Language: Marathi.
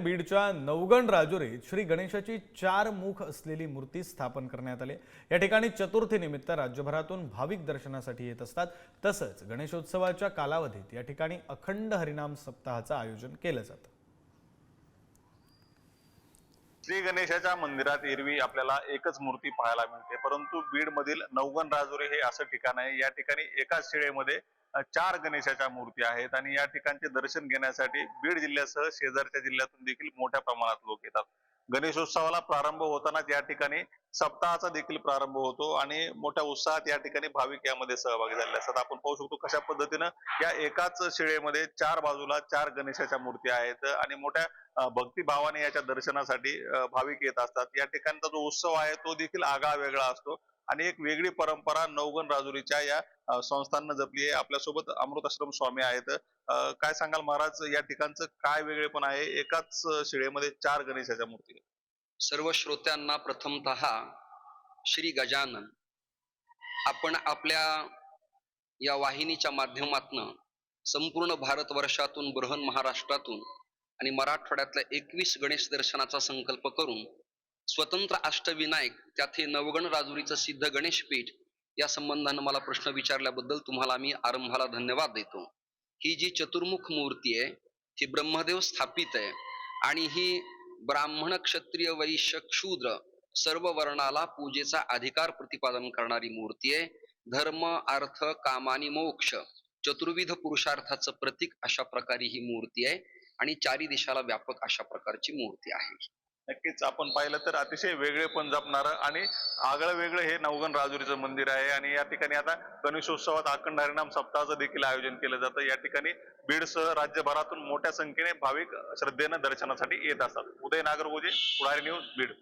बीडच्या नवगण राजुरीत श्री गणेशाची 4 मुख असलेली मूर्ती स्थापन करण्यात आली। या ठिकाणी चतुर्थीनिमित्त राज्यभरातून भाविक दर्शनासाठी येत असतात। तसंच गणेशोत्सवाच्या कालावधीत या ठिकाणी अखंड हरिनाम सप्ताहाचं आयोजन केलं जातं। श्री गणेशाच्या मंदिरात एरवी आपल्याला एकच मूर्ती पाहायला मिळते, परंतु बीड मधील नवगण राजुरी हे असं ठिकाण आहे। या ठिकाणी एकाच शिळेमध्ये 4 गणेशाच्या मूर्ती आहेत आणि या ठिकाणचे दर्शन घेण्यासाठी बीड जिल्ह्यासह शेजारच्या जिल्ह्यातून देखील मोठ्या प्रमाणात लोक येतात। गणेशोत्सवाला प्रारंभ होतानाच या ठिकाणी सप्ताहाचा देखील प्रारंभ होतो आणि मोठ्या उत्साहात या ठिकाणी भाविक यामध्ये सहभागी झालेले असतात। आपण पाहू शकतो कशा पद्धतीनं या एकाच शिळेमध्ये 4 बाजूला 4 गणेशाच्या मूर्ती आहेत आणि मोठ्या भक्तिभावाने याच्या दर्शनासाठी भाविक येत असतात। या ठिकाणचा जो उत्सव आहे तो देखील आगळा वेगळा असतो आणि एक वेगळी परंपरा नवगण राजुरीच्या या संस्थांना जपली आहे। आपल्यासोबत अमृताश्रम स्वामी आहेत। काय सांगाल महाराज, या ठिकाणचं काय वेगळेपण आहे? एकाच शिळेमध्ये 4 गणेशाच्या मूर्ती। सर्व श्रोत्यांना प्रथमतः श्री गजानन, आपण आपल्या या वाहिनीच्या माध्यमातून संपूर्ण भारतवर्षातून, बृहन महाराष्ट्रातून आणि मराठवाड्यातल्या 21 गणेश दर्शनाचा संकल्प करून स्वतंत्र अष्टविनायक, त्यात हे नवगण राजुरीचं सिद्ध गणेश पीठ या संबंधानं मला प्रश्न विचारल्याबद्दल तुम्हाला मी आरंभाला धन्यवाद देतो। ही जी चतुर्मुख मूर्ती आहे ही ब्रह्मदेव स्थापित आहे आणि ही ब्राह्मण, क्षत्रिय, वैश्य, शूद्र सर्व वर्णाला पूजेचा अधिकार प्रतिपादन करणारी मूर्ती आहे। धर्म, अर्थ, काम आणि मोक्ष चतुर्विध पुरुषार्थाचं प्रतीक अशा प्रकारे ही मूर्ती आहे आणि चारी दिशाला व्यापक अशा प्रकारची मूर्ती आहे। नक्कीच आपण पाहिलं तर अतिशय वेगळेपण जपणारं आणि आगळं वेगळं हे नवगण राजुरीचं मंदिर आहे आणि या ठिकाणी आता गणेशोत्सवात अखंड हरिनाम सप्ताहाचं देखील आयोजन केलं जातं। या ठिकाणी बीडसह राज्यभरातून मोठ्या संख्येने भाविक श्रद्धेनं दर्शनासाठी येत असतात। उदय नागरगोजे, पुढारी न्यूज, बीड।